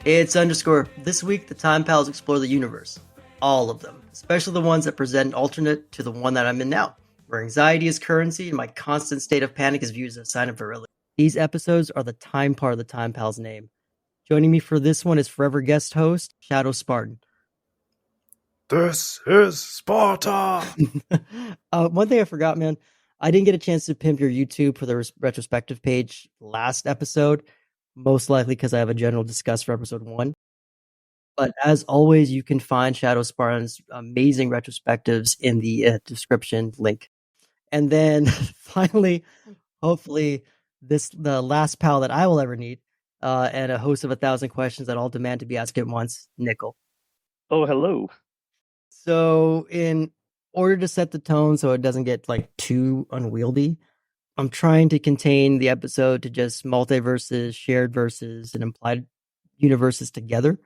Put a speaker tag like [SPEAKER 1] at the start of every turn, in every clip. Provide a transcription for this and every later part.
[SPEAKER 1] It's underscore. This week, the Time Pals explore the universe. All of them, especially the ones that present an alternate to the one that I'm in now, where anxiety is currency and my constant state of panic is viewed as a sign of virility. These episodes are the time part of the Time Pals name. Joining me for this one is forever guest host, ShadoSpartan.
[SPEAKER 2] This is Sparta!
[SPEAKER 1] One thing I forgot, man. I didn't get a chance to pimp your YouTube for the retrospective page last episode, most likely because I have a general discuss for episode 1. But as always, you can find ShadoSpartan's amazing retrospectives in the description link. And then finally, hopefully, the last pal that I will ever need, and a host of 1,000 questions that all demand to be asked at once, Nickell.
[SPEAKER 3] Oh, hello.
[SPEAKER 1] So in order to set the tone so it doesn't get like too unwieldy, I'm trying to contain the episode to just multiverses, shared verses, and implied universes together.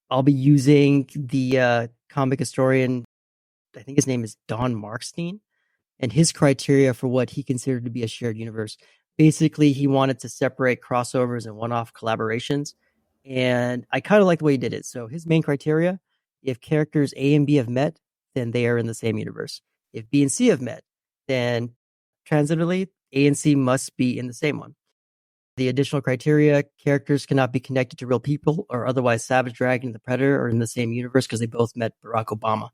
[SPEAKER 1] I'll be using the comic historian, I think his name is Don Markstein, and his criteria for what he considered to be a shared universe. Basically, he wanted to separate crossovers and one-off collaborations, and I kind of like the way he did it. So his main criteria: if characters A and B have met, then they are in the same universe. If B and C have met, then transitively, A and C must be in the same one. The additional criteria: characters cannot be connected to real people, or otherwise Savage Dragon and the Predator are in the same universe because they both met Barack Obama.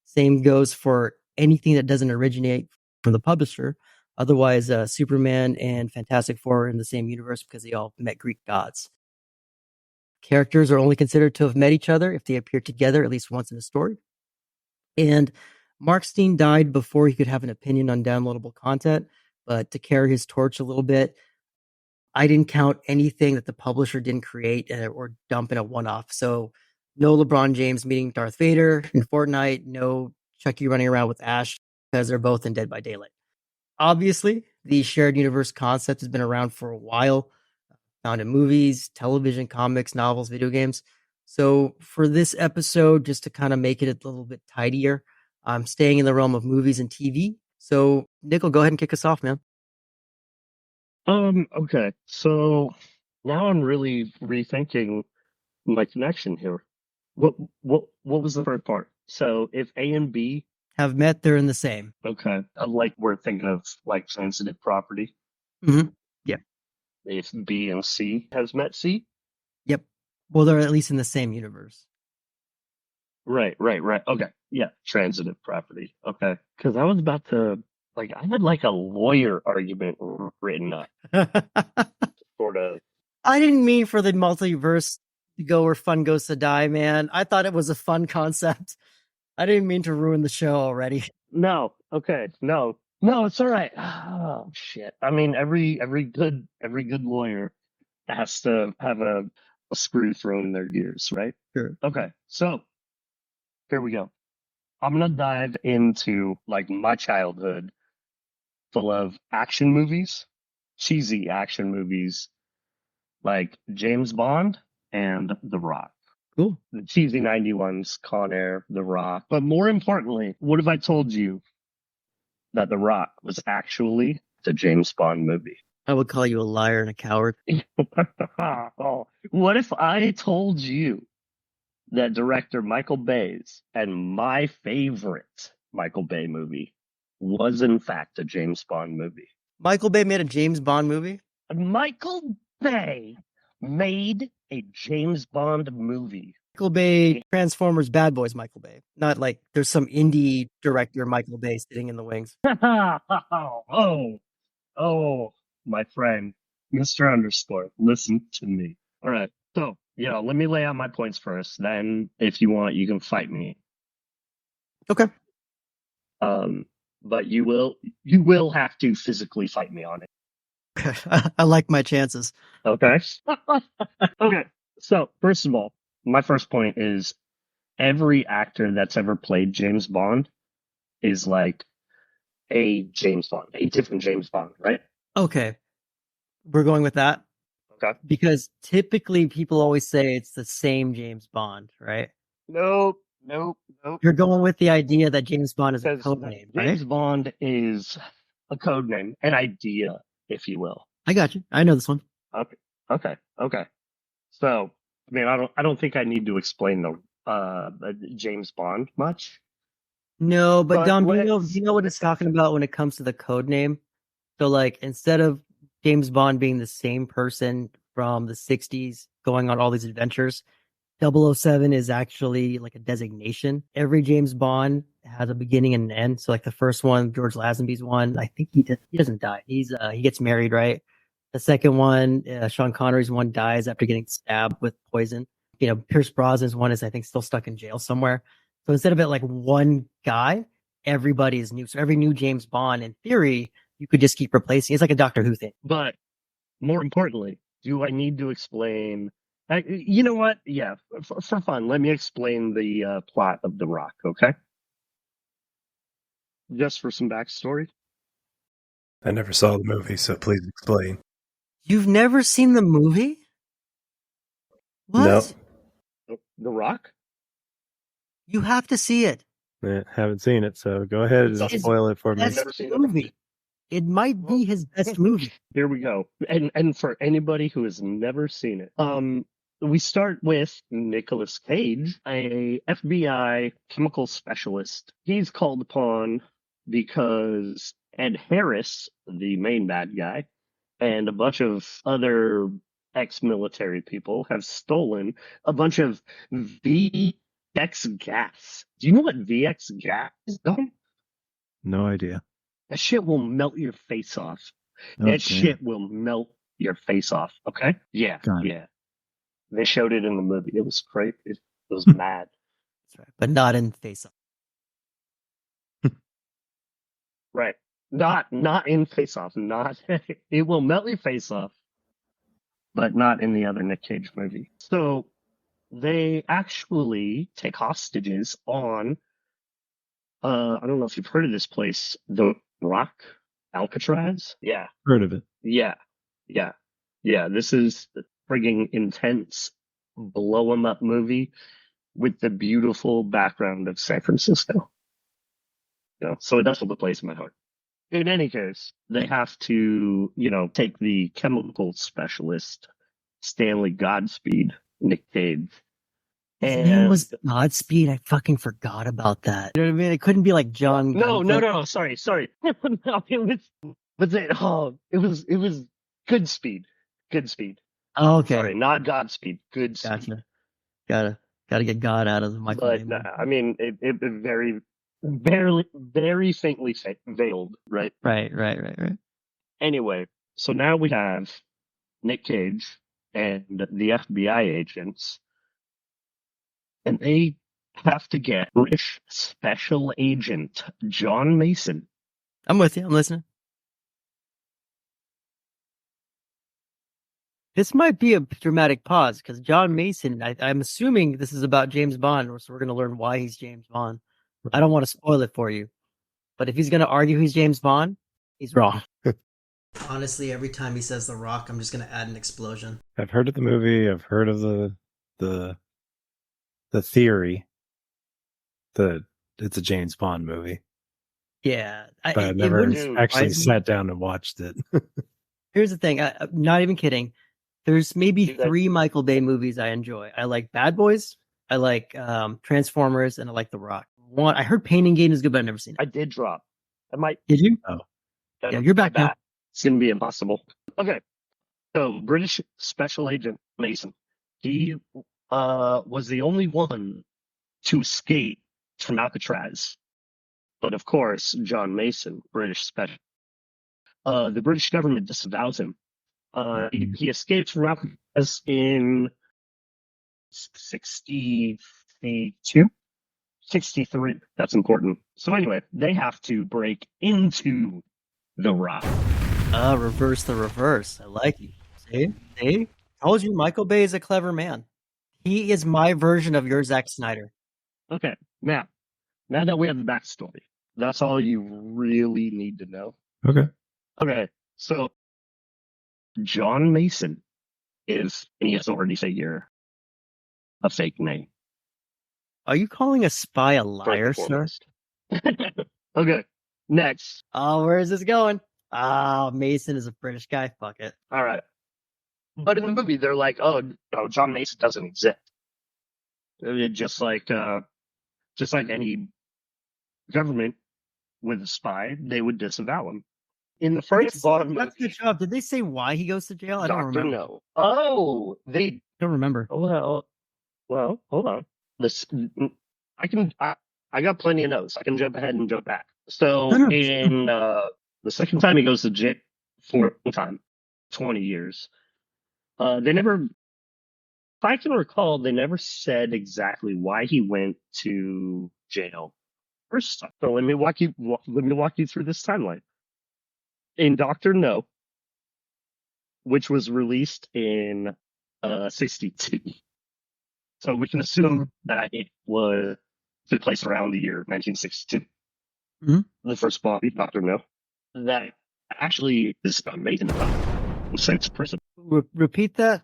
[SPEAKER 1] Same goes for anything that doesn't originate from the publisher. Otherwise, Superman and Fantastic Four are in the same universe because they all met Greek gods. Characters are only considered to have met each other if they appear together at least once in a story. And Markstein died before he could have an opinion on downloadable content, but to carry his torch a little bit, I didn't count anything that the publisher didn't create or dump in a one-off. So no LeBron James meeting Darth Vader in Fortnite, no Chucky running around with Ash because they're both in Dead by Daylight. Obviously, the shared universe concept has been around for a while, found in movies, television, comics, novels, video games. So for this episode, just to kind of make it a little bit tidier, I'm staying in the realm of movies and TV. So Nickell, go ahead and kick us off, man.
[SPEAKER 3] Okay. So now I'm really rethinking my connection here. What was the first part? So if A and B
[SPEAKER 1] Have met, they're in the same.
[SPEAKER 3] okay, like we're thinking of like transitive property.
[SPEAKER 1] Mm-hmm. Yeah.
[SPEAKER 3] If B and C has met C?
[SPEAKER 1] Yep. Well, they're at least in the same universe.
[SPEAKER 3] Right. Okay. Yeah, transitive property. Okay. Because I was about to I had like a lawyer argument written up, sort of.
[SPEAKER 1] I didn't mean for the multiverse to go where fun goes to die, man. I thought it was a fun concept. I didn't mean to ruin the show already.
[SPEAKER 3] No. Okay. No, it's all right. Oh shit. I mean, every good lawyer has to have a screw thrown in their gears, right?
[SPEAKER 1] Sure.
[SPEAKER 3] Okay. So here we go. I'm gonna dive into like my childhood full of action movies, cheesy action movies like James Bond and The Rock.
[SPEAKER 1] Cool.
[SPEAKER 3] The cheesy 91s, Con Air, The Rock. But more importantly, what if I told you that The Rock was actually the James Bond movie?
[SPEAKER 1] I would call you a liar and a coward.
[SPEAKER 3] Oh, what if I told you that director Michael Bay's and my favorite Michael Bay movie was in fact a James Bond movie?
[SPEAKER 1] Michael Bay made a James Bond movie?
[SPEAKER 3] Michael Bay made a James Bond movie.
[SPEAKER 1] Michael Bay, Transformers Bad Boys Michael Bay. Not like there's some indie director Michael Bay sitting in the wings.
[SPEAKER 3] Oh, my friend, Mr. Underscore, listen to me. All right. So, let me lay out my points first. Then, if you want, you can fight me.
[SPEAKER 1] Okay.
[SPEAKER 3] But you will have to physically fight me on it.
[SPEAKER 1] I like my chances.
[SPEAKER 3] Okay. Okay. So, first of all, my first point is every actor that's ever played James Bond is like a James Bond, a different James Bond, right?
[SPEAKER 1] Okay. We're going with that.
[SPEAKER 3] Okay.
[SPEAKER 1] Because typically people always say it's the same James Bond, right?
[SPEAKER 3] Nope.
[SPEAKER 1] You're going with the idea that James Bond is a
[SPEAKER 3] Because
[SPEAKER 1] code name, right?
[SPEAKER 3] James Bond is a code name, an idea, if you will.
[SPEAKER 1] I got you. I know this one.
[SPEAKER 3] Okay. So, I mean, I don't think I need to explain the James Bond much.
[SPEAKER 1] No, but
[SPEAKER 3] But
[SPEAKER 1] Dom, do you know what it's talking about when it comes to the code name? So like instead of James Bond being the same person from the 60s going on all these adventures, 007 is actually like a designation. Every James Bond has a beginning and an end. So like the first one, George Lazenby's one, I think he doesn't die. He gets married, right? The second one, Sean Connery's one dies after getting stabbed with poison. You know, Pierce Brosnan's one is I think still stuck in jail somewhere. So instead of it like one guy, everybody is new. So every new James Bond, in theory, you could just keep replacing. It's like a Doctor Who thing.
[SPEAKER 3] but more importantly, do I need to explain? You know what? Yeah, for fun, let me explain the plot of The Rock, okay? Just for some backstory.
[SPEAKER 2] I never saw the movie, so please explain.
[SPEAKER 1] You've never seen the movie? What?
[SPEAKER 2] No.
[SPEAKER 3] The Rock?
[SPEAKER 1] You have to see it.
[SPEAKER 2] Haven't seen it, so go ahead and
[SPEAKER 1] It's
[SPEAKER 2] spoil it for me.
[SPEAKER 1] best
[SPEAKER 3] Never seen it.
[SPEAKER 1] movie. It might be his best movie.
[SPEAKER 3] Here we go. And for anybody who has never seen it, we start with Nicolas Cage, a FBI chemical specialist. He's called upon because Ed Harris, the main bad guy, and a bunch of other ex-military people have stolen a bunch of VX gas. Do you know what VX gas is?
[SPEAKER 2] No idea.
[SPEAKER 3] That shit will melt your face off.
[SPEAKER 2] Okay.
[SPEAKER 3] That shit will melt your face off. Okay? Yeah.
[SPEAKER 2] Got it.
[SPEAKER 3] Yeah. They showed it in the movie. It was great. It was mad.
[SPEAKER 1] That's right. But not in Face Off.
[SPEAKER 3] Right. Not in Face Off. Not it will melt your face off. But not in the other Nick Cage movie. So they actually take hostages on I don't know if you've heard of this place, The Rock, Alcatraz. Yeah.
[SPEAKER 2] Heard of it.
[SPEAKER 3] Yeah. Yeah. Yeah. This is the frigging intense blow 'em up movie with the beautiful background of San Francisco. You know, so that's what the place in my heart. In any case, they have to, take the chemical specialist, Stanley Godspeed, Nick Cage.
[SPEAKER 1] His name was Godspeed. I fucking forgot about that. You know what I mean? It couldn't be like John.
[SPEAKER 3] No. Sorry. No, it was Goodspeed. Goodspeed.
[SPEAKER 1] Oh, okay.
[SPEAKER 3] Sorry, not Godspeed. Goodspeed.
[SPEAKER 1] Gotcha. Gotta get God out of the Michael.
[SPEAKER 3] But I mean, it very faintly veiled, right?
[SPEAKER 1] Right.
[SPEAKER 3] Anyway, so now we have Nick Cage and the FBI agents, and they have to get British Special Agent John Mason.
[SPEAKER 1] I'm with you. I'm listening. This might be a dramatic pause because John Mason, I'm assuming this is about James Bond, so we're going to learn why he's James Bond. I don't want to spoil it for you, but if he's going to argue he's James Bond, he's wrong. Honestly, every time he says The Rock, I'm just going to add an explosion.
[SPEAKER 2] I've heard of the movie. I've heard of the theory that it's a James Bond movie.
[SPEAKER 1] Yeah.
[SPEAKER 2] But I've never actually sat down and watched it.
[SPEAKER 1] Here's the thing. I'm not even kidding. There's maybe 3 Michael Bay movies I enjoy. I like Bad Boys, I like Transformers, and I like The Rock. I heard Pain and Gain is good, but I've never seen it.
[SPEAKER 3] I did drop.
[SPEAKER 1] Did you?
[SPEAKER 2] Oh.
[SPEAKER 1] Yeah, you're back now.
[SPEAKER 3] It's going to be impossible. Okay. So, British Special Agent Mason. He was the only one to escape from Alcatraz. But of course, John Mason, British Special. The British government disavows him. He escaped from Alcatraz in 63. That's important. So anyway, they have to break into The Rock.
[SPEAKER 1] Reverse the reverse. I like you. See? Told you Michael Bay is a clever man. He is my version of your Zack Snyder.
[SPEAKER 3] Okay, now that we have the backstory, that's all you really need to know. Okay, so John Mason is an authority figure, a fake name.
[SPEAKER 1] Are you calling a spy a liar, sir?
[SPEAKER 3] Okay, next.
[SPEAKER 1] Oh, where is this going? Mason is a British guy. Fuck it.
[SPEAKER 3] All right. But in the movie, they're like, oh, no, John Mason doesn't exist. Just like any government with a spy, they would disavow him. In the first Bond
[SPEAKER 1] That's
[SPEAKER 3] movie,
[SPEAKER 1] the job. Did they say why he goes to jail? I don't
[SPEAKER 3] Doctor
[SPEAKER 1] remember.
[SPEAKER 3] No. Oh, they.
[SPEAKER 1] Don't remember.
[SPEAKER 3] Well, hold on. This, I got plenty of notes. I can jump ahead and jump back. So
[SPEAKER 1] No.
[SPEAKER 3] in the second time he goes to jail for a time, 20 years. They never, if I can recall, they never said exactly why he went to jail. First, so let me walk you through this timeline. In Doctor No, which was released in 62. So we can assume that it took place around the year 1962.
[SPEAKER 1] Mhm.
[SPEAKER 3] The first Bond, Doctor No, that actually is amazing was sent to prison.
[SPEAKER 1] Repeat that,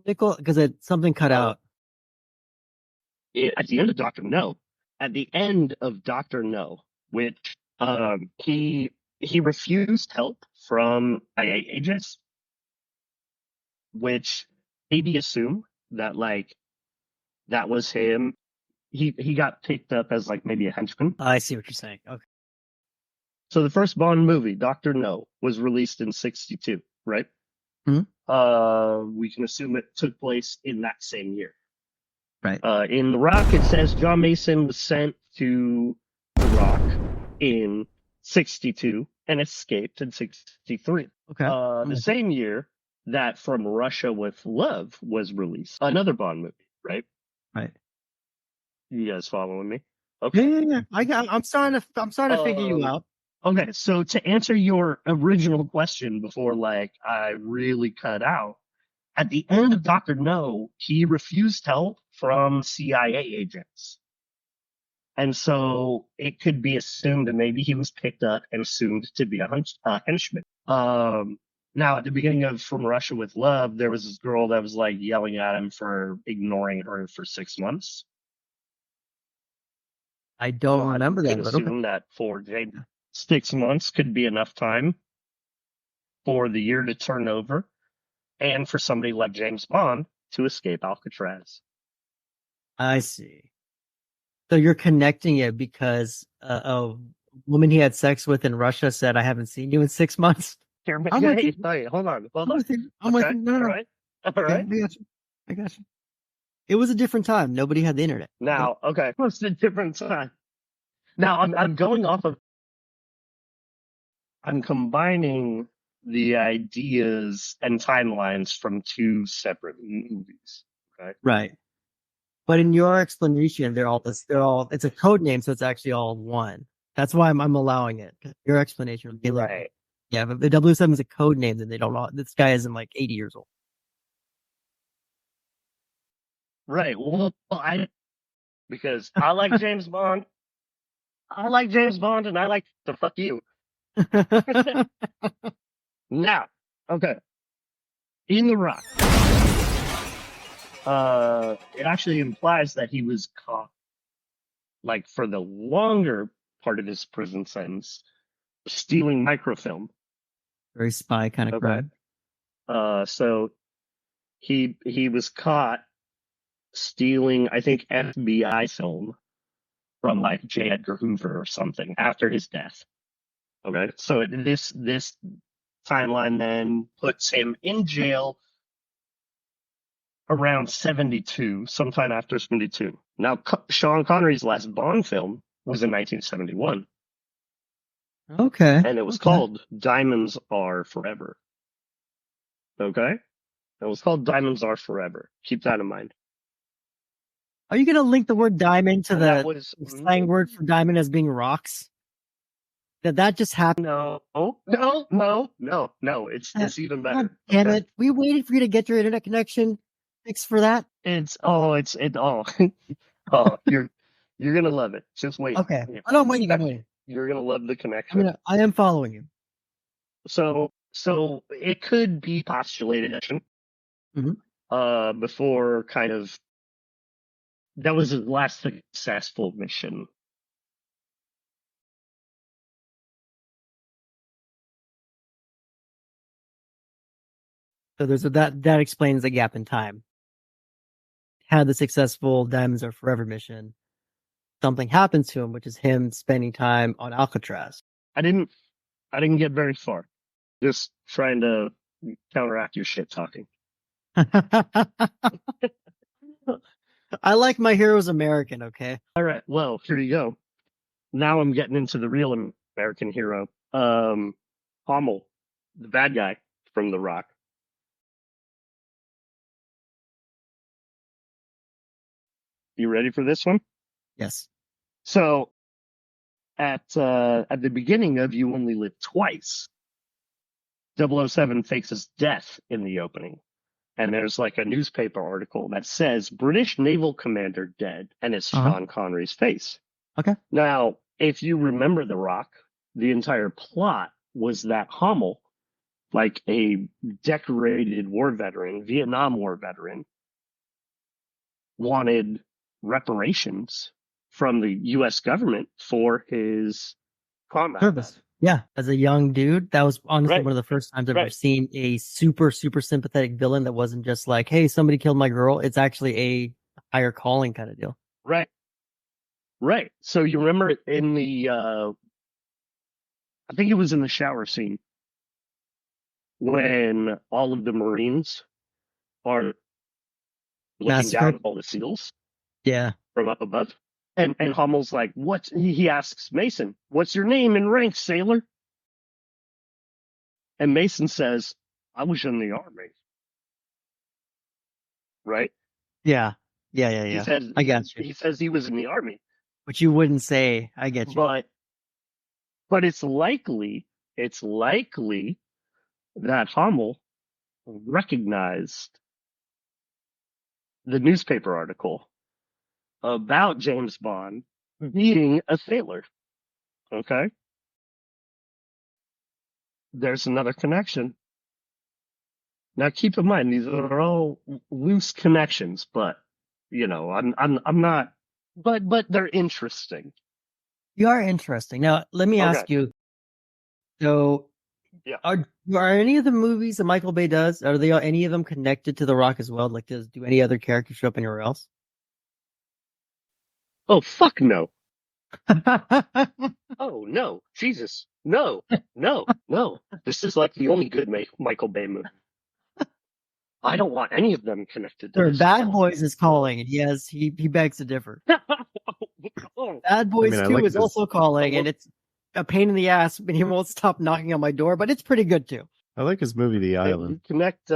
[SPEAKER 1] Nickell, because something cut out.
[SPEAKER 3] At the end of Doctor No, which he refused help from IA agents, which maybe assume that like that was him. He got picked up as like maybe a henchman.
[SPEAKER 1] I see what you're saying. Okay.
[SPEAKER 3] So the first Bond movie, Doctor No, was released in 62, right? We can assume it took place in that same year.
[SPEAKER 1] Right.
[SPEAKER 3] In The Rock, it says John Mason was sent to The Rock in 62 and escaped in 63.
[SPEAKER 1] Okay.
[SPEAKER 3] The same year that From Russia with Love was released, another Bond movie, right?
[SPEAKER 1] Right.
[SPEAKER 3] You guys following me? Okay.
[SPEAKER 1] Yeah. I'm starting to figure you out.
[SPEAKER 3] Okay, so to answer your original question before like I really cut out, at the end of Doctor No, he refused help from CIA agents. And so it could be assumed that maybe he was picked up and assumed to be a henchman. Now, at the beginning of From Russia with Love, there was this girl that was like yelling at him for ignoring her for 6 months.
[SPEAKER 1] I don't remember that.
[SPEAKER 3] I assume that for James, 6 months could be enough time for the year to turn over and for somebody like James Bond to escape Alcatraz.
[SPEAKER 1] I see. So you're connecting it because a woman he had sex with in Russia said, "I haven't seen you in 6 months."
[SPEAKER 3] Hold on.
[SPEAKER 1] I'm with you. No.
[SPEAKER 3] All right.
[SPEAKER 1] I got you. It was a different time. Nobody had the internet.
[SPEAKER 3] Now, okay. It's a different time. Now, I'm combining the ideas and timelines from two separate movies. Okay.
[SPEAKER 1] Right. But in your explanation, it's a code name, so it's actually all one. That's why I'm allowing it. Your explanation would be like,
[SPEAKER 3] Right.
[SPEAKER 1] yeah, but the W7 is a code name, then they don't know. This guy isn't like 80 years old.
[SPEAKER 3] Right. Well, because I like James Bond. I like James Bond, and I like to fuck you. Now, okay. In The Rock, it actually implies that he was caught, like for the longer part of his prison sentence, stealing microfilm.
[SPEAKER 1] Very spy kind of crime.
[SPEAKER 3] So he was caught stealing, I think, FBI film from like J. Edgar Hoover or something after his death. Okay, so this timeline then puts him in jail around 72, sometime after 72. Now, Sean Connery's last Bond film was in 1971.
[SPEAKER 1] Okay.
[SPEAKER 3] And it was called Diamonds Are Forever. Okay? It was called Diamonds Are Forever. Keep that in mind.
[SPEAKER 1] Are you going to link the word diamond to the slang word for diamond as being rocks? That just happened?
[SPEAKER 3] No. It's even better.
[SPEAKER 1] God damn it. We waited for you to get your internet connection fixed for that?
[SPEAKER 3] Oh, you're gonna love it. Just wait.
[SPEAKER 1] Okay. I'm waiting.
[SPEAKER 3] You're gonna love the connection.
[SPEAKER 1] I am following you.
[SPEAKER 3] So it could be postulated before kind of that was his last successful mission.
[SPEAKER 1] So there's that explains the gap in time. Had the successful Diamonds Are Forever mission, something happens to him, which is him spending time on Alcatraz.
[SPEAKER 3] I didn't get very far. Just trying to counteract your shit talking.
[SPEAKER 1] I like my heroes American, okay?
[SPEAKER 3] All right, well, here you go. Now I'm getting into the real American hero. Hummel, the bad guy from The Rock. You ready for this one?
[SPEAKER 1] Yes.
[SPEAKER 3] So at the beginning of You Only Live Twice, 007 fakes his death in the opening. And there's like a newspaper article that says British naval commander dead, and it's Sean Connery's face.
[SPEAKER 1] Okay.
[SPEAKER 3] Now, if you remember The Rock, the entire plot was that Hummel, like a decorated war veteran, Vietnam War veteran, wanted reparations from the U.S. government for his combat
[SPEAKER 1] service. Yeah, as a young dude, that was honestly one of the first times I've ever seen a super, super sympathetic villain that wasn't just like, hey, somebody killed my girl. It's actually a higher calling kind of deal.
[SPEAKER 3] Right. Right. So you remember in the, I think it was in the shower scene when all of the Marines are looking down at all the SEALs.
[SPEAKER 1] Yeah.
[SPEAKER 3] From up above. And Hummel's like, what? He asks Mason, what's your name and rank, sailor? And Mason says, I was in the army. Right?
[SPEAKER 1] Yeah.
[SPEAKER 3] He says,
[SPEAKER 1] I got you.
[SPEAKER 3] He says he was in the army.
[SPEAKER 1] Which you wouldn't say. I get you.
[SPEAKER 3] But it's likely that Hummel recognized the newspaper article about James Bond being a sailor. Okay? There's another connection. Now keep in mind these are all loose connections, but you know, I'm not, but they're interesting.
[SPEAKER 1] You are interesting. Now let me ask you. So, are any of the movies that Michael Bay does, are they any of them connected to The Rock as well? Like, do any other characters show up anywhere else?
[SPEAKER 3] Oh fuck no! Oh no, Jesus, no. This is like the only good Michael Bay movie. I don't want any of them connected to this.
[SPEAKER 1] Bad Boys is calling, and he begs to differ. Bad Boys 2 is also calling, and it's a pain in the ass, and he won't stop knocking on my door, but it's pretty good too.
[SPEAKER 2] I like his movie The Island.
[SPEAKER 3] Connect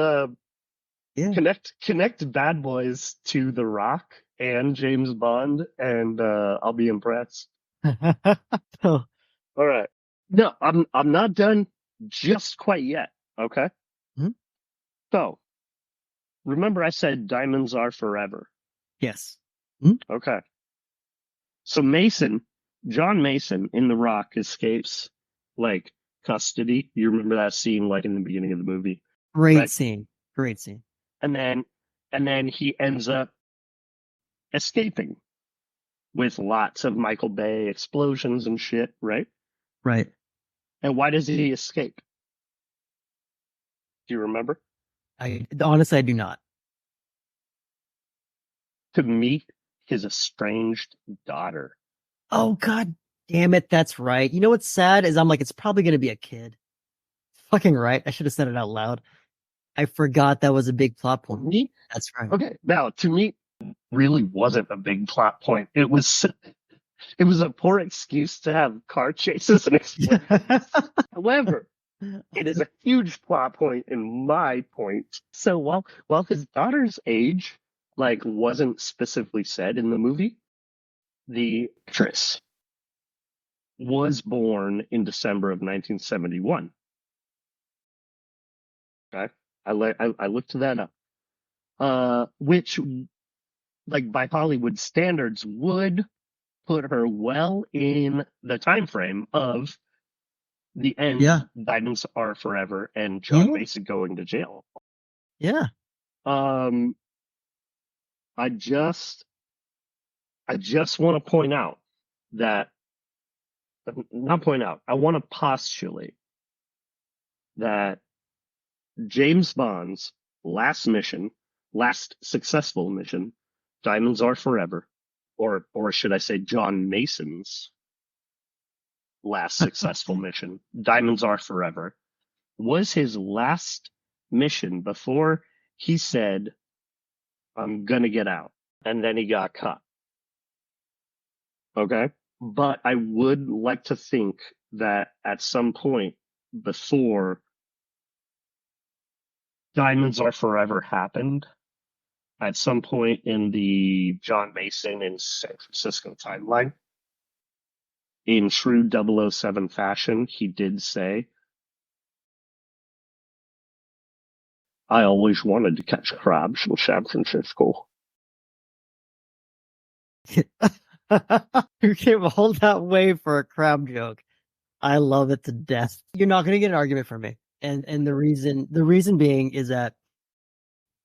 [SPEAKER 3] Bad Boys to The Rock and James Bond, and I'll be impressed. All right. No, I'm not done just quite yet. Okay.
[SPEAKER 1] Mm-hmm.
[SPEAKER 3] So, remember I said diamonds are forever.
[SPEAKER 1] Yes.
[SPEAKER 3] Mm-hmm. Okay. So John Mason in The Rock escapes like custody. You remember that scene like in the beginning of the movie?
[SPEAKER 1] Great scene.
[SPEAKER 3] And then he ends up escaping with lots of Michael Bay explosions and shit, right?
[SPEAKER 1] Right.
[SPEAKER 3] And why does he escape? Do you remember?
[SPEAKER 1] Honestly, I do not.
[SPEAKER 3] To meet his estranged daughter.
[SPEAKER 1] Oh, God damn it. That's right. You know what's sad is I'm like, it's probably going to be a kid. Fucking right. I should have said it out loud. I forgot that was a big plot point. That's right.
[SPEAKER 3] Okay. Now, to me, really wasn't a big plot point. It was a poor excuse to have car chases and explosions. However, it is a huge plot point in my point. So while his daughter's age like wasn't specifically said in the movie, the actress was born in December of 1971. Okay, I looked that up, which, like by Hollywood standards, would put her well in the time frame of the end.
[SPEAKER 1] Yeah.
[SPEAKER 3] Diamonds Are Forever and John Mason going to jail.
[SPEAKER 1] Yeah.
[SPEAKER 3] I just want to point out that, not point out, I want to postulate that James Bond's last successful mission, Diamonds Are Forever, or should I say John Mason's last successful mission, Diamonds Are Forever, was his last mission before he said, I'm gonna get out. And then he got caught. Okay? But I would like to think that at some point before Diamonds Are Forever happened, at some point in the John Mason in San Francisco timeline, in true 007 fashion, he did say, I always wanted to catch crabs in San Francisco.
[SPEAKER 1] You can't hold that way for a crab joke. I love it to death. You're not going to get an argument from me. And the reason being is that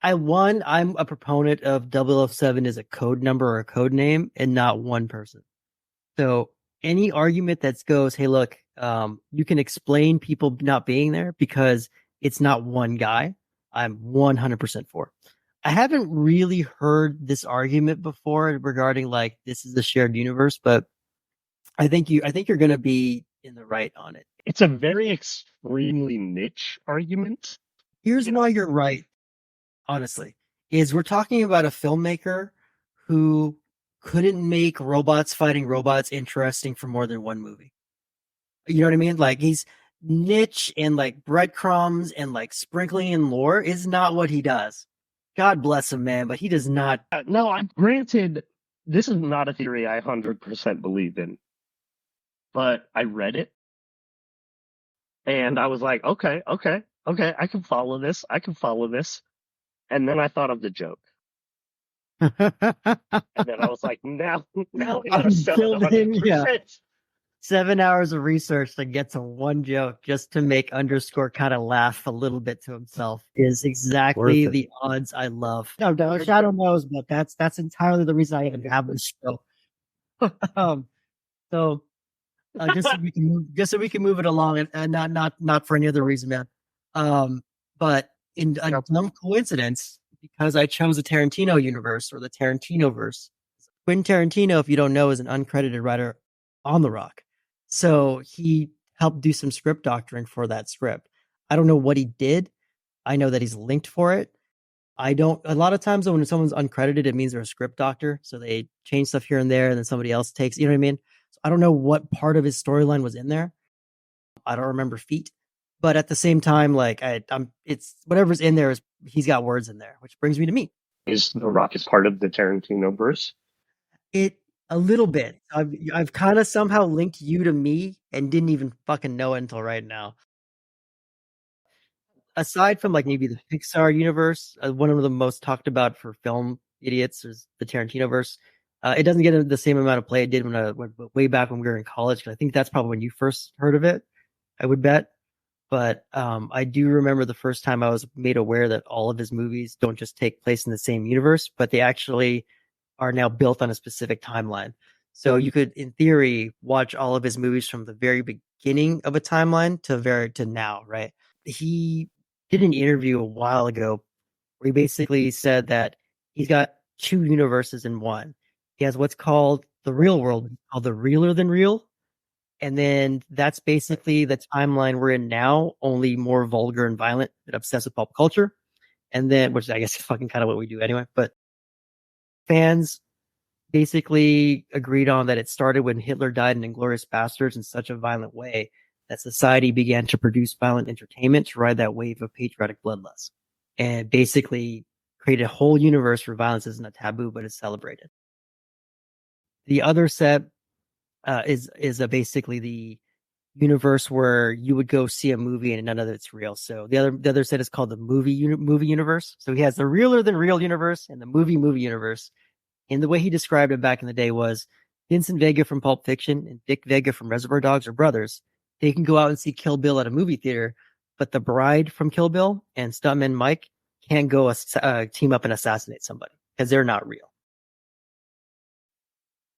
[SPEAKER 1] I'm a proponent of 007 as a code number or a code name and not one person. So any argument that goes, hey, look, you can explain people not being there because it's not one guy, I'm 100% for. I haven't really heard this argument before regarding like this is a shared universe, but I think you're going to be in the right on it.
[SPEAKER 3] It's a very extremely niche argument.
[SPEAKER 1] Here's why you're right, honestly, is we're talking about a filmmaker who couldn't make robots fighting robots interesting for more than one movie. You know what I mean? Like he's niche and like breadcrumbs and like sprinkling in lore is not what he does. God bless him, man, but he does not.
[SPEAKER 3] No, I'm granted, this is not a theory I 100% believe in, but I read it and I was like, okay, I can follow this. And then I thought of the joke. And then I was like, now
[SPEAKER 1] I'm building,
[SPEAKER 3] 100%.
[SPEAKER 1] 7 hours of research to get to one joke just to make underscore kind of laugh a little bit to himself is exactly the odds I love. No, Shadow knows, but that's entirely the reason I even have this show. So just so we can move it along and not for any other reason, man. But in a dumb coincidence, because I chose the Tarantino universe or the Tarantino verse. Quentin Tarantino, if you don't know, is an uncredited writer on The Rock. So he helped do some script doctoring for that script. I don't know what he did. I know that he's linked for it. A lot of times when someone's uncredited, it means they're a script doctor. So they change stuff here and there and then somebody else takes, you know what I mean? So I don't know what part of his storyline was in there. I don't remember feet, but at the same time, like it's whatever's in there he's got words in there, which brings me to me.
[SPEAKER 3] Is The Rock is part of the Tarantino verse?
[SPEAKER 1] A little bit. I've kind of somehow linked you to me and didn't even fucking know it until right now. Aside from like maybe the Pixar universe, one of the most talked about for film idiots is the Tarantino verse. It doesn't get the same amount of play it did way back when we were in college. Cause I think that's probably when you first heard of it, I would bet. But I do remember the first time I was made aware that all of his movies don't just take place in the same universe, but they actually are now built on a specific timeline. So you could, in theory, watch all of his movies from the very beginning of a timeline to now, right? He did an interview a while ago where he basically said that he's got two universes in one. He has what's called the real world, called the realer than real. And then that's basically the timeline we're in now, only more vulgar and violent and obsessed with pop culture. And then, which I guess is fucking kind of what we do anyway, but fans basically agreed on that it started when Hitler died in Inglourious Basterds in such a violent way that society began to produce violent entertainment to ride that wave of patriotic bloodlust and basically create a whole universe where violence isn't a taboo, but is celebrated. The other set is basically the universe where you would go see a movie and none of it's real. So the other set is called the movie universe. So he has the realer than real universe and the movie universe. And the way he described it back in the day was Vincent Vega from Pulp Fiction and Dick Vega from Reservoir Dogs are brothers. They can go out and see Kill Bill at a movie theater, but the bride from Kill Bill and stuntman Mike can't go team up and assassinate somebody because they're not real.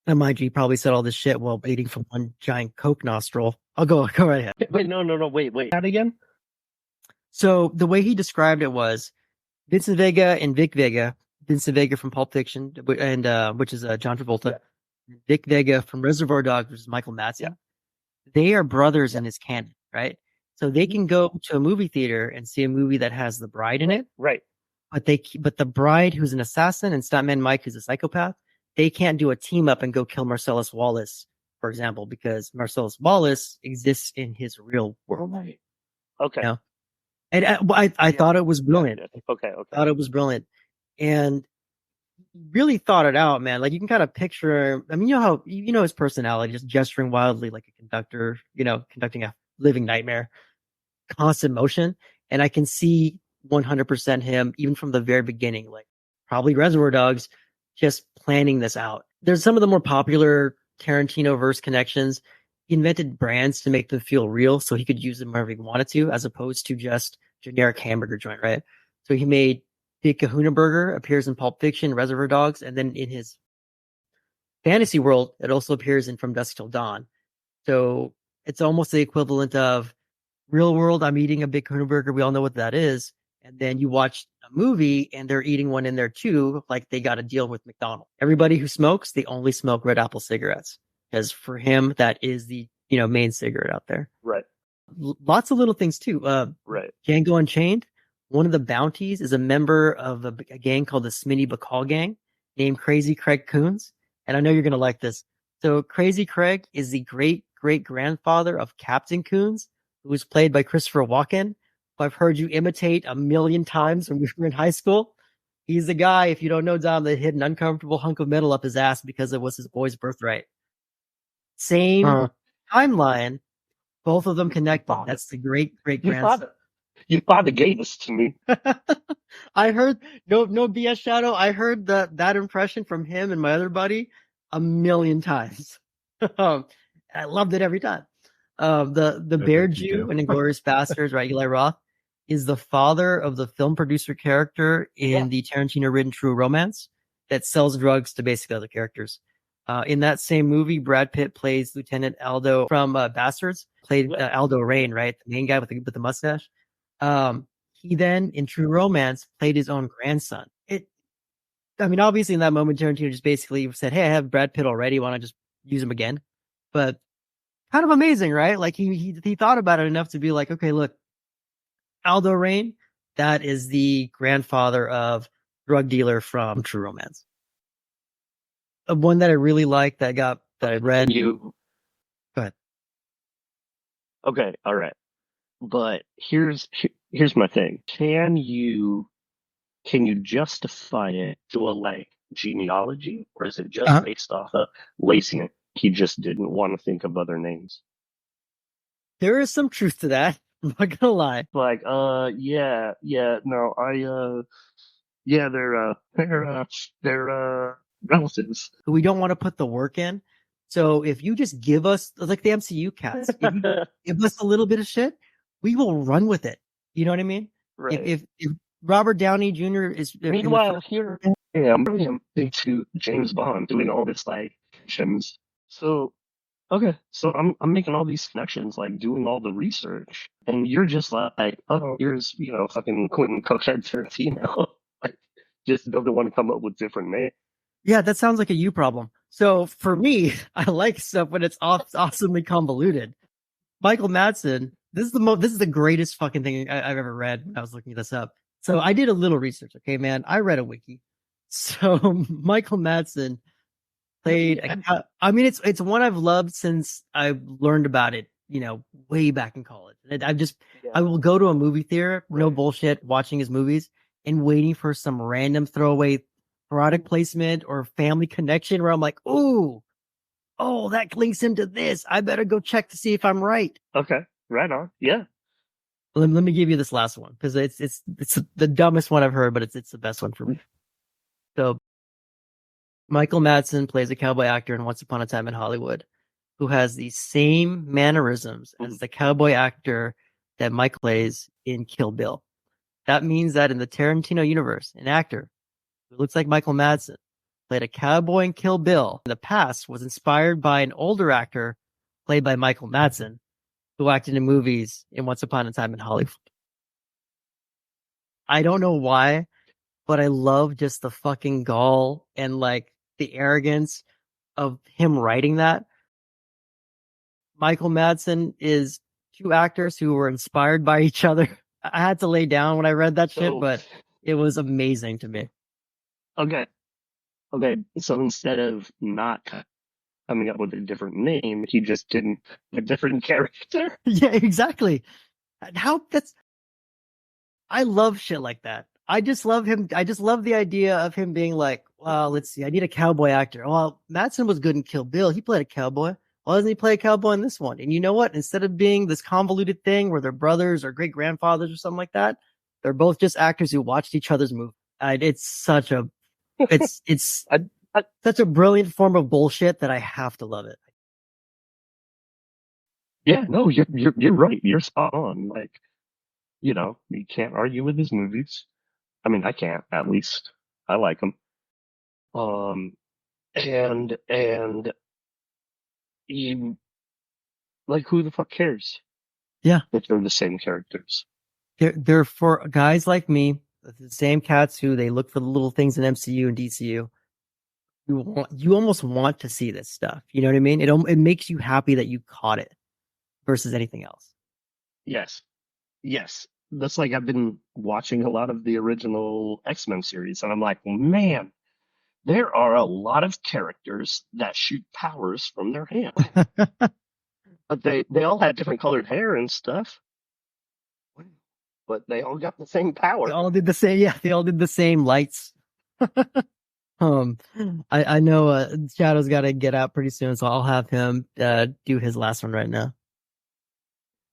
[SPEAKER 1] And mind you, he probably said all this shit while eating from one giant Coke nostril. I'll go right ahead.
[SPEAKER 3] Wait, no. Wait. That again?
[SPEAKER 1] So the way he described it was Vincent Vega and Vic Vega. Vincent Vega from Pulp Fiction, and which is John Travolta. Vic Vega from Reservoir Dogs, which is Michael Madsen. They are brothers in his canon, right? So they can go to a movie theater and see a movie that has the bride in it,
[SPEAKER 3] Right.
[SPEAKER 1] but the bride who's an assassin and Stuntman Mike who's a psychopath, they can't do a team up and go kill Marcellus Wallace, for example, because Marcellus Wallace exists in his real world.
[SPEAKER 3] Right. Okay.
[SPEAKER 1] You know? And I thought it was brilliant.
[SPEAKER 3] Okay.
[SPEAKER 1] I thought it was brilliant, and really thought it out, man. Like you can kind of picture. I mean, you know how his personality, just gesturing wildly like a conductor, conducting a living nightmare, constant motion, and I can see 100% him even from the very beginning, like probably Reservoir Dogs, just planning this out. There's some of the more popular Tarantino verse connections. He invented brands to make them feel real, so he could use them wherever he wanted to, as opposed to just generic hamburger joint, right? So he made Big Kahuna Burger, appears in Pulp Fiction, Reservoir Dogs, and then in his fantasy world, it also appears in From Dusk Till Dawn. So it's almost the equivalent of real world. I'm eating a Big Kahuna Burger. We all know what that is. And then you watch a movie and they're eating one in there too, like they got a deal with McDonald's. Everybody who smokes, they only smoke Red Apple cigarettes, because for him, that is the main cigarette out there.
[SPEAKER 3] Right.
[SPEAKER 1] Lots of little things too.
[SPEAKER 3] Right.
[SPEAKER 1] Django Unchained. One of the bounties is a member of a gang called the Smitty Bacall Gang, named Crazy Craig Coons. And I know you're gonna like this. So Crazy Craig is the great great grandfather of Captain Coons, who was played by Christopher Walken, who I've heard you imitate a million times when we were in high school. He's the guy, if you don't know, Dom, that hid an uncomfortable hunk of metal up his ass because it was his boy's birthright. Same timeline, both of them connected. That's the great great grandson.
[SPEAKER 3] You father gave this to me.
[SPEAKER 1] I heard no BS Shadow. I heard that impression from him and my other buddy a million times. I loved it every time. The Bear Jew and Inglourious Basterds, right? Eli Roth is the father of the film producer character in the Tarantino-written True Romance that sells drugs to basically other characters. In that same movie, Brad Pitt plays Lieutenant Aldo from Bastards, played Aldo Rain, right? The main guy with the mustache. He then, in True Romance, played his own grandson. Obviously in that moment, Tarantino just basically said, hey, I have Brad Pitt already. Why don't I just use him again? But kind of amazing, right? Like he thought about it enough to be like, okay, look, Aldo Rain, that is the grandfather of drug dealer from True Romance. One that I really liked that I read.
[SPEAKER 3] Go
[SPEAKER 1] ahead.
[SPEAKER 3] Okay, all right. But here's my thing. Can you justify it to a genealogy, or is it just based off of laziness? He just didn't want to think of other names.
[SPEAKER 1] There is some truth to that. I'm not gonna lie.
[SPEAKER 3] Like, they're relatives.
[SPEAKER 1] We don't want to put the work in. So if you just give us, like the MCU cats, if you give us a little bit of shit, we will run with it. You know what I mean?
[SPEAKER 3] Right.
[SPEAKER 1] If Robert Downey Jr. is
[SPEAKER 3] meanwhile here, I'm really into James Bond doing all this connections. So okay, so I'm making all these connections, like doing all the research, and you're just like, oh, here's fucking Quentin Cockhead Tarantino. Like, just doesn't want to come up with different names.
[SPEAKER 1] Yeah, that sounds like a you problem. So for me, I like stuff when it's awesomely convoluted. Michael Madsen, this is the greatest fucking thing I've ever read when I was looking this up. So I did a little research. Okay, man, I read a wiki. So Michael Madsen played. It's one I've loved since I learned about it. Way back in college. I will go to a movie theater, no bullshit, watching his movies and waiting for some random throwaway product placement or family connection where I'm like, oh, that links into this. I better go check to see if I'm right.
[SPEAKER 3] Okay, right on. Yeah.
[SPEAKER 1] Let me give you this last one because it's the dumbest one I've heard, but it's the best one for me. So Michael Madsen plays a cowboy actor in Once Upon a Time in Hollywood who has the same mannerisms as the cowboy actor that Mike plays in Kill Bill. That means that in the Tarantino universe, an actor who looks like Michael Madsen played a cowboy in Kill Bill in the past was inspired by an older actor played by Michael Madsen who acted in movies in Once Upon a Time in Hollywood. I don't know why, but I love just the fucking gall and like the arrogance of him writing that. Michael Madsen is two actors who were inspired by each other. I had to lay down when I read that shit,
[SPEAKER 3] So,
[SPEAKER 1] but it was amazing to me.
[SPEAKER 3] okay. Okay. So instead of not coming up with a different name, he just didn't a different character.
[SPEAKER 1] Yeah, exactly. I love shit like that. I just love him. I just love the idea of him being like, well, let's see, I need a cowboy actor. Well, Madsen was good in Kill Bill. He played a cowboy. Why doesn't he play a cowboy in this one? And you know what? Instead of being this convoluted thing where they're brothers or great grandfathers or something like that, they're both just actors who watched each other's movies. It's
[SPEAKER 3] I, I,
[SPEAKER 1] such a brilliant form of bullshit that I have to love it.
[SPEAKER 3] yeah, no, you're right. You're spot on. Like, you can't argue with his movies. I mean, I can't, at least. I like them. Um, and you, like, who the fuck cares
[SPEAKER 1] Yeah.
[SPEAKER 3] if they're the same characters?
[SPEAKER 1] They're for guys like me, the same cats who they look for the little things in MCU and DCU. You almost want to see this stuff. You know what I mean? It makes you happy that you caught it versus anything else.
[SPEAKER 3] Yes. Yes. That's like I've been watching a lot of the original X-Men series, and I'm like, man, there are a lot of characters that shoot powers from their hand. But they all had different colored hair and stuff. But they all got the same
[SPEAKER 1] They
[SPEAKER 3] power.
[SPEAKER 1] all did the same. Yeah, they all did the same lights. I know Shadow's got to get out pretty soon, so I'll have him do his last one right now.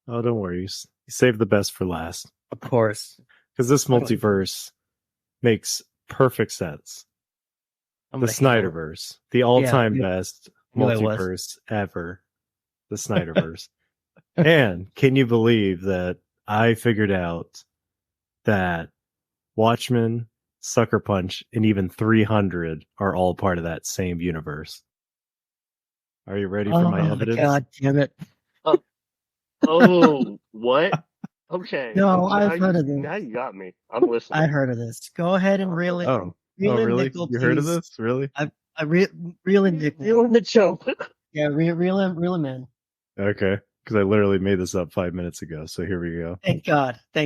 [SPEAKER 2] Oh, don't worry. You save the best for last.
[SPEAKER 1] Of course.
[SPEAKER 2] Because this multiverse makes perfect sense. The Snyderverse, the all-time best multiverse ever. The Snyderverse. And can you believe that I figured out that Watchmen, Sucker Punch, and even 300 are all part of that same universe? Are you ready for my evidence?
[SPEAKER 1] God damn it.
[SPEAKER 3] Oh, what? Okay.
[SPEAKER 1] No, I've heard of this.
[SPEAKER 3] Now you got me. I'm listening.
[SPEAKER 1] I heard of this. Go ahead and reel it.
[SPEAKER 2] Oh,
[SPEAKER 1] really?
[SPEAKER 2] Nickell, you heard of this? Really?
[SPEAKER 1] Reel in Nickell.
[SPEAKER 3] Feeling the choke.
[SPEAKER 1] Yeah, reel him in.
[SPEAKER 2] Okay, because I literally made this up 5 minutes ago. So here we go.
[SPEAKER 1] Thank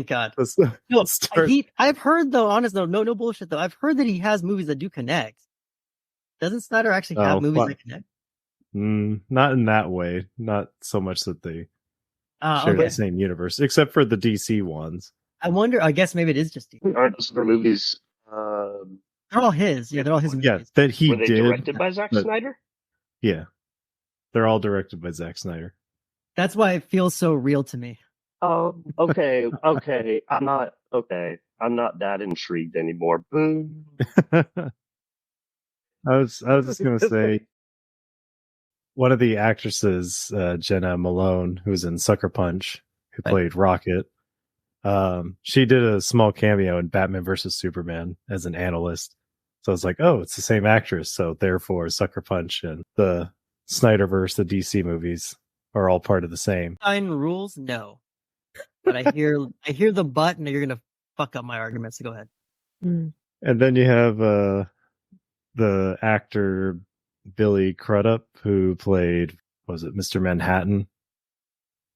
[SPEAKER 1] God.
[SPEAKER 2] Let's start.
[SPEAKER 1] I've heard though, honest though, no bullshit though. I've heard that he has movies that do connect. Doesn't Snyder actually have movies that connect?
[SPEAKER 2] Not in that way. Not so much that they share the same universe, except for the DC ones.
[SPEAKER 1] I wonder. I guess maybe it is just DC.
[SPEAKER 3] Aren't those the movies?
[SPEAKER 1] They're all his. Yeah, they're all his movies.
[SPEAKER 2] Yeah, that he
[SPEAKER 3] Were they
[SPEAKER 2] did.
[SPEAKER 3] directed by Zack Snyder?
[SPEAKER 2] Yeah, they're all directed by Zack Snyder.
[SPEAKER 1] That's why it feels so real to me.
[SPEAKER 3] Oh, okay. I'm not that intrigued anymore. Boom.
[SPEAKER 2] I was just gonna say, one of the actresses, Jenna Malone, who's in Sucker Punch, who played Rocket, she did a small cameo in Batman vs Superman as an analyst. So I was like, oh, it's the same actress. So therefore, Sucker Punch and the Snyderverse, the DC movies, are all part of the same.
[SPEAKER 1] Nine rules, no. But I hear the but, and you're gonna fuck up my argument. So go ahead.
[SPEAKER 2] And then you have the actor Billy Crudup, who played, was it Mr. Manhattan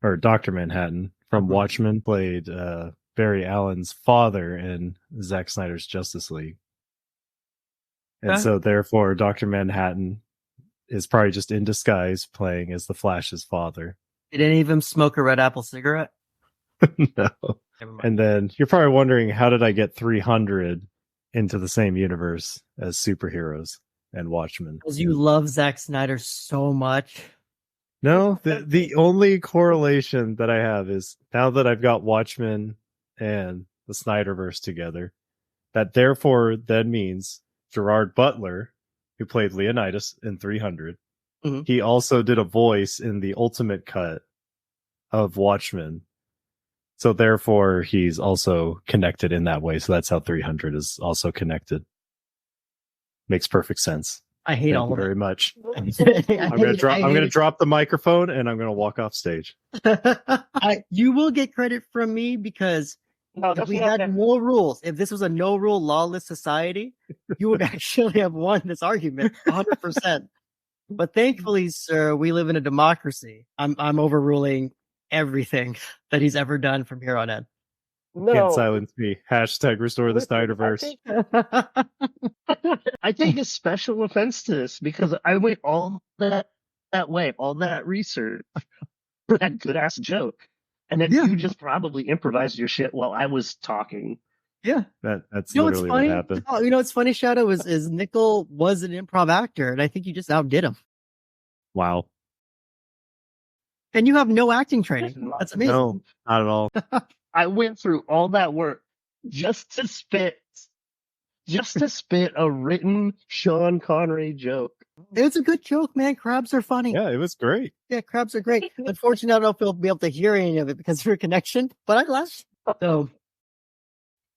[SPEAKER 2] or Dr. Manhattan from Watchmen, played Barry Allen's father in Zack Snyder's Justice League. And so therefore Dr. Manhattan is probably just in disguise playing as the Flash's father.
[SPEAKER 1] Did any of them smoke a red apple cigarette?
[SPEAKER 2] No. And then you're probably wondering, how did I get 300 into the same universe as superheroes and Watchmen?
[SPEAKER 1] Because you love Zack Snyder so much.
[SPEAKER 2] No, the only correlation that I have is now that I've got Watchmen and the Snyderverse together, that therefore then means Gerard Butler, who played Leonidas in 300, he also did a voice in the ultimate cut of Watchmen. So therefore, he's also connected in that way. So that's how 300 is also connected. Makes perfect sense.
[SPEAKER 1] I hate all of it
[SPEAKER 2] very much.
[SPEAKER 1] I'm
[SPEAKER 2] I'm gonna drop the microphone and I'm gonna walk off stage.
[SPEAKER 1] You will get credit from me because
[SPEAKER 3] No,
[SPEAKER 1] If
[SPEAKER 3] that's
[SPEAKER 1] we
[SPEAKER 3] not
[SPEAKER 1] had
[SPEAKER 3] that.
[SPEAKER 1] no rules, if this was a no rule lawless society, you would actually have won this argument 100%. But thankfully, sir, we live in a democracy. I'm overruling everything that he's ever done from here on in.
[SPEAKER 2] Can't
[SPEAKER 3] No,
[SPEAKER 2] silence me. Hashtag restore the
[SPEAKER 3] listen,
[SPEAKER 2] Snyderverse.
[SPEAKER 3] I take a special offense to this because I went all that way, all that research for that good ass joke, and then
[SPEAKER 1] Yeah.
[SPEAKER 3] you just probably improvised your shit while I was talking.
[SPEAKER 1] Yeah.
[SPEAKER 2] That's
[SPEAKER 1] You know what's
[SPEAKER 2] literally what
[SPEAKER 1] funny?
[SPEAKER 2] happened.
[SPEAKER 1] Oh, you know what's funny, Shadow, is Nickell was an improv actor, and I think you just outdid him.
[SPEAKER 2] Wow.
[SPEAKER 1] And you have no acting training. That's amazing.
[SPEAKER 2] No, not at all.
[SPEAKER 3] I went through all that work just to spit a written Sean Connery joke.
[SPEAKER 1] It's a good joke, man. Crabs are funny.
[SPEAKER 2] Yeah, it was great.
[SPEAKER 1] Yeah, crabs are great. Unfortunately, I don't know if we'll be able to hear any of it because of your connection, but I laughed. So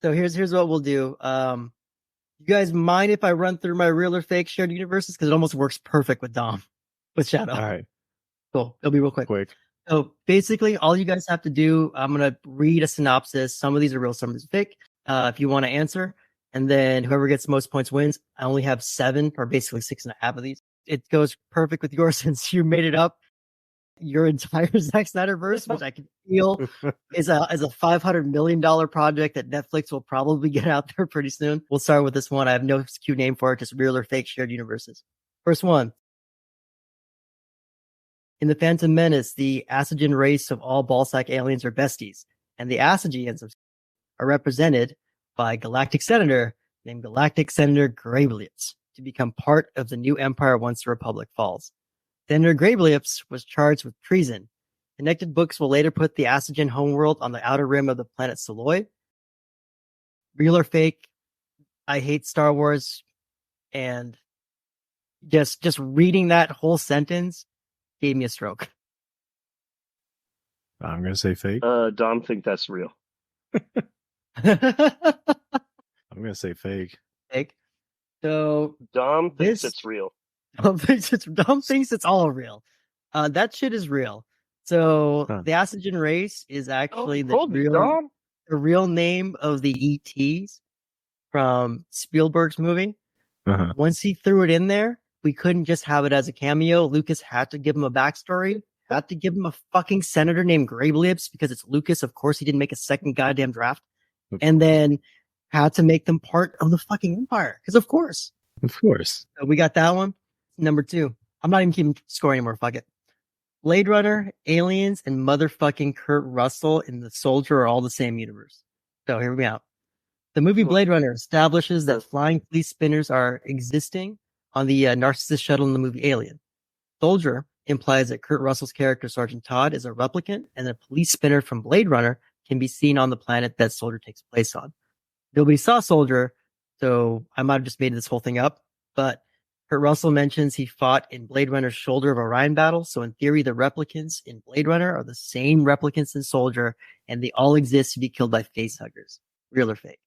[SPEAKER 1] here's what we'll do. You guys mind if I run through my real or fake shared universes? Because it almost works perfect with Dom, with Shadow.
[SPEAKER 2] All right,
[SPEAKER 1] Cool. It'll be real quick. So basically, all you guys have to do, I'm going to read a synopsis. Some of these are real, some of these are fake. If you want to answer, and then whoever gets the most points wins. I only have 7, or basically 6.5 of these. It goes perfect with yours since you made it up. Your entire Zack Snyderverse, which I can feel is a $500 million project that Netflix will probably get out there pretty soon. We'll start with this one. I have no cute name for it, just real or fake shared universes. First one. In the Phantom Menace, the Assagen race of all ballsack aliens are besties, and the Assagians are represented by a galactic senator named Galactic Senator Graybelius to become part of the new empire once the Republic falls. Senator Graybelius was charged with treason. Connected books will later put the Assagen homeworld on the outer rim of the planet Soloy. Real or fake? I hate Star Wars, and just reading that whole sentence gave me a stroke.
[SPEAKER 2] I'm gonna say fake.
[SPEAKER 3] Dom think that's real.
[SPEAKER 2] I'm gonna say fake.
[SPEAKER 1] Fake. So
[SPEAKER 3] Dom thinks it's real.
[SPEAKER 1] Dom thinks it's all real. That shit is real. So the Assagen race is actually the real name of the ETs from Spielberg's movie.
[SPEAKER 2] Uh-huh.
[SPEAKER 1] Once he threw it in there, we couldn't just have it as a cameo. Lucas had to give him a backstory. Had to give him a fucking senator named Graybelius because it's Lucas. Of course, he didn't make a second goddamn draft. And then had to make them part of the fucking empire. Because of course.
[SPEAKER 2] Of course.
[SPEAKER 1] So we got that one. Number 2. I'm not even keeping score anymore. Fuck it. Blade Runner, Aliens, and motherfucking Kurt Russell in The Soldier are all the same universe. So here we go. The movie Blade Runner establishes that flying police spinners are existing on the Narcissus shuttle in the movie Alien. Soldier implies that Kurt Russell's character, Sergeant Todd, is a replicant, and a police spinner from Blade Runner can be seen on the planet that Soldier takes place on. Nobody saw Soldier, so I might have just made this whole thing up, but Kurt Russell mentions he fought in Blade Runner's Shoulder of Orion battle, so in theory, the replicants in Blade Runner are the same replicants in Soldier, and they all exist to be killed by facehuggers. Real or fake?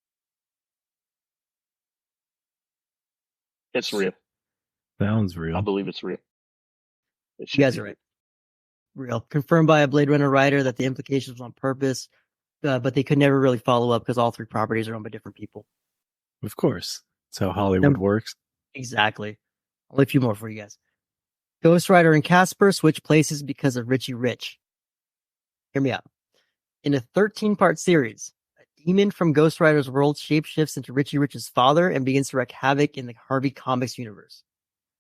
[SPEAKER 3] It's real.
[SPEAKER 2] Sounds real.
[SPEAKER 3] I believe it's real.
[SPEAKER 1] You guys are right. Real. Confirmed by a Blade Runner writer that the implications was on purpose, but they could never really follow up because all 3 properties are owned by different people.
[SPEAKER 2] Of course. That's how Hollywood works.
[SPEAKER 1] Exactly. Only a few more for you guys. Ghost Rider and Casper switch places because of Richie Rich. Hear me out. In a 13-part series, a demon from Ghost Rider's world shapeshifts into Richie Rich's father and begins to wreak havoc in the Harvey Comics universe.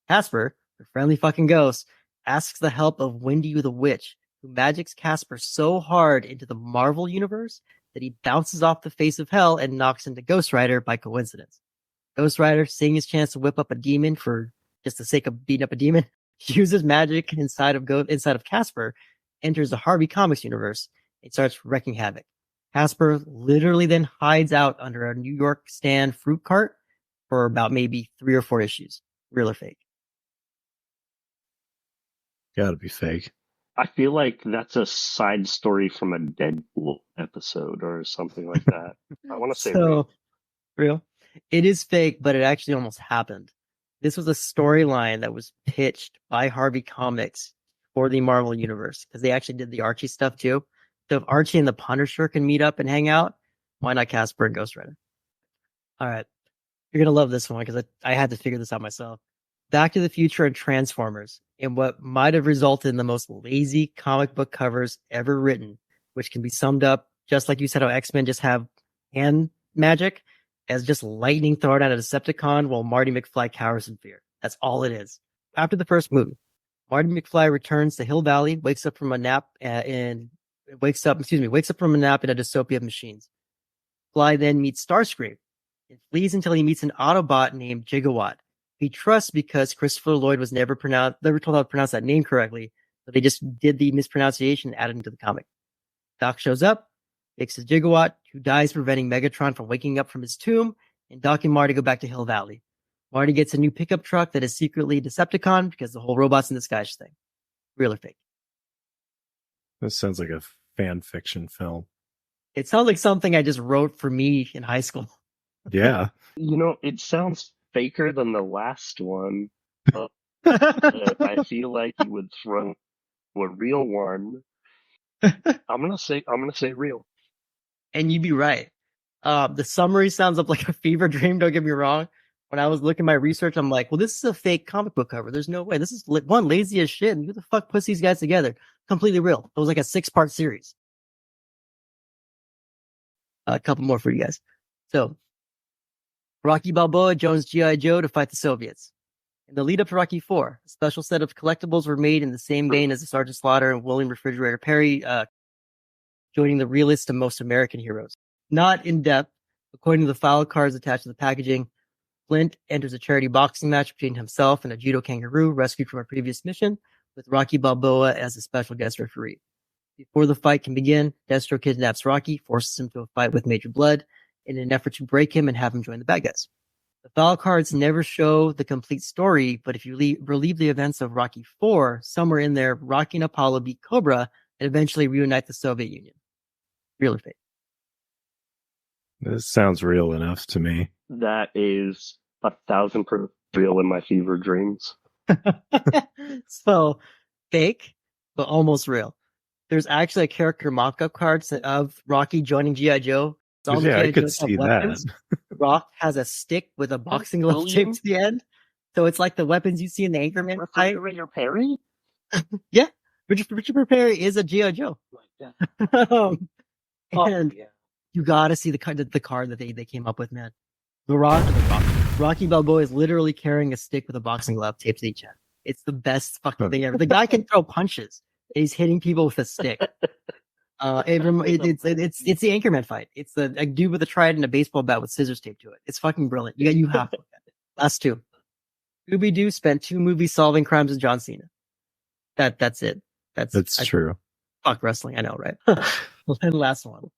[SPEAKER 1] Casper, the friendly fucking ghost, asks the help of Wendy the Witch, who magics Casper so hard into the Marvel universe that he bounces off the face of hell and knocks into Ghost Rider by coincidence. Ghost Rider, seeing his chance to whip up a demon for just the sake of beating up a demon, uses magic inside of Casper, enters the Harvey Comics universe, and starts wreaking havoc. Casper literally then hides out under a New York stand fruit cart for about maybe 3 or 4 issues. Real or fake?
[SPEAKER 2] Gotta be fake.
[SPEAKER 3] I feel like that's a side story from a Deadpool episode or something like that. I want to say
[SPEAKER 1] real. It is fake, but it actually almost happened. This was a storyline that was pitched by Harvey Comics for the Marvel Universe because they actually did the Archie stuff too. So if Archie and the Punisher can meet up and hang out, Why not Casper and Ghost Rider? All right. You're going to love this one because I had to figure this out myself. Back to the Future and Transformers, in what might have resulted in the most lazy comic book covers ever written, which can be summed up just like you said how X-Men just have hand magic as just lightning thrown at a Decepticon while Marty McFly cowers in fear. That's all it is. After the first movie, Marty McFly returns to Hill Valley, wakes up from a nap in a dystopia of machines. Fly then meets Starscream and flees until he meets an Autobot named Gigawatt. He trusts because Christopher Lloyd was never told how to pronounce that name correctly, so they just did the mispronunciation and added into the comic. Doc shows up, fixes Gigawatt, who dies preventing Megatron from waking up from his tomb, and Doc and Marty go back to Hill Valley. Marty gets a new pickup truck that is secretly Decepticon because the whole robots in disguise thing. Real or fake?
[SPEAKER 2] This sounds like a fan fiction film.
[SPEAKER 1] It sounds like something I just wrote for me in high school.
[SPEAKER 2] Yeah.
[SPEAKER 3] It sounds faker than the last one. I feel like you would throw a real one. I'm gonna say real.
[SPEAKER 1] And you'd be right. The summary sounds up like a fever dream. Don't get me wrong. When I was looking at my research, I'm like, well, this is a fake comic book cover. There's no way. This is one lazy as shit. And who the fuck puts these guys together? Completely real. It was like a 6-part series. A couple more for you guys. So, Rocky Balboa joins G.I. Joe to fight the Soviets. In the lead up to Rocky IV, a special set of collectibles were made in the same vein as the Sergeant Slaughter and William Refrigerator Perry, joining the realest and most American heroes. Not in depth, according to the file cards attached to the packaging, Flint enters a charity boxing match between himself and a judo kangaroo rescued from a previous mission, with Rocky Balboa as a special guest referee. Before the fight can begin, Destro kidnaps Rocky, forces him to a fight with Major Blood in an effort to break him and have him join the bad guys. The file cards never show the complete story, but if you relieve the events of Rocky IV, somewhere in there, Rocky and Apollo beat Cobra and eventually reunite the Soviet Union. Real or fake?
[SPEAKER 2] This sounds real enough to me.
[SPEAKER 3] That is 1,000% real in my fever dreams.
[SPEAKER 1] So, fake, but almost real. There's actually a character mock-up card of Rocky joining G.I. Joe.
[SPEAKER 2] Yeah, I could see that.
[SPEAKER 1] Rock has a stick with a boxing glove taped to the end. So it's like the weapons you see in the Anchorman fight.
[SPEAKER 3] Refrigerator Perry?
[SPEAKER 1] Yeah. Richard Perry is a G.I. Joe. And you gotta see the card that they came up with, man. Rocky Balboa is literally carrying a stick with a boxing glove taped to each end. It's the best fucking thing ever. The guy can throw punches. He's hitting people with a stick. It's the Anchorman fight. It's a dude with a trident and a baseball bat with scissors taped to it. It's fucking brilliant. You have to look at it. Last two. Scooby-Doo spent 2 movies solving crimes with John Cena. That's it. That's
[SPEAKER 2] true.
[SPEAKER 1] Fuck wrestling, I know, right? Well, then last one.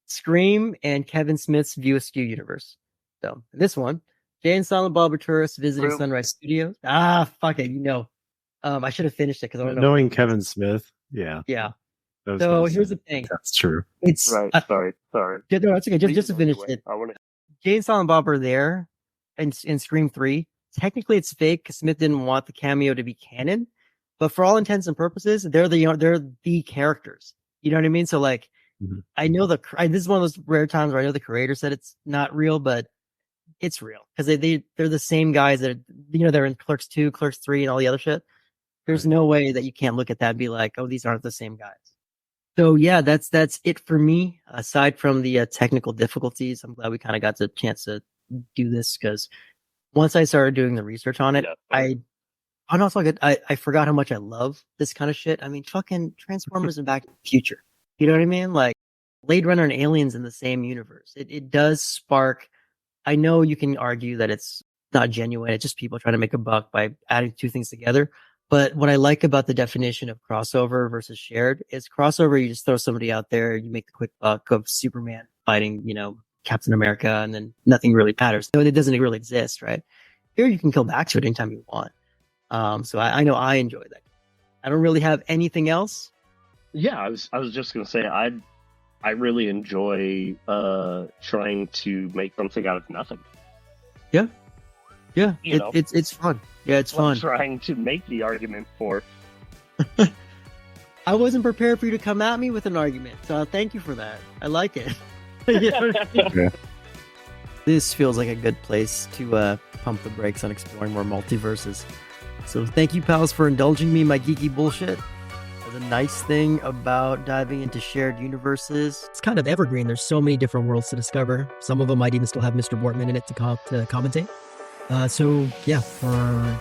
[SPEAKER 1] Scream and Kevin Smith's View Askew universe. So this one, Jay and Silent Bob are tourists visiting Sunrise Studios. Fuck it, I should have finished it because I don't know.
[SPEAKER 2] Knowing Kevin Smith, yeah.
[SPEAKER 1] So here's the thing.
[SPEAKER 2] That's true.
[SPEAKER 1] It's
[SPEAKER 3] right. Sorry.
[SPEAKER 1] No, it's okay. Just to finish it. Jay and Silent Bob are there in Scream 3. Technically, it's fake because Smith didn't want the cameo to be canon, but for all intents and purposes, they're the characters. You know what I mean? So like, I know this is one of those rare times where I know the creator said it's not real, but it's real because they're the same guys that they're in Clerks 2, Clerks 3, and all the other shit. There's no way that you can't look at that and be like, oh, these aren't the same guys. So yeah, that's it for me. Aside from the technical difficulties, I'm glad we kind of got the chance to do this because once I started doing the research on it, I forgot how much I love this kind of shit. I mean, fucking Transformers and Back to the Future. You know what I mean? Like Blade Runner and Aliens in the same universe. It does spark. I know you can argue that it's not genuine. It's just people trying to make a buck by adding 2 things together. But what I like about the definition of crossover versus shared is crossover, you just throw somebody out there, you make the quick buck of Superman fighting, Captain America, and then nothing really matters. So it doesn't really exist, right? Here you can go back to it anytime you want. So I know I enjoy that. I don't really have anything else.
[SPEAKER 3] Yeah, I was just gonna say I really enjoy trying to make something out of nothing.
[SPEAKER 1] Yeah. It's fun. Yeah, it's fun.
[SPEAKER 3] Trying to make the argument for.
[SPEAKER 1] I wasn't prepared for you to come at me with an argument, so thank you for that. I like it.
[SPEAKER 4] Yeah.
[SPEAKER 1] This feels like a good place to pump the brakes on exploring more multiverses. So thank you, pals, for indulging me in my geeky bullshit. The nice thing about diving into shared universes, it's kind of evergreen. There's so many different worlds to discover. Some of them might even still have Mr. Bortman in it to commentate. So yeah, for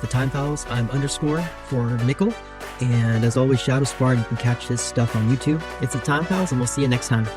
[SPEAKER 1] the Time Pals, I'm _ for Nickell. And as always, ShadoSpartan, you can catch his stuff on YouTube. It's the Time Pals, and we'll see you next time.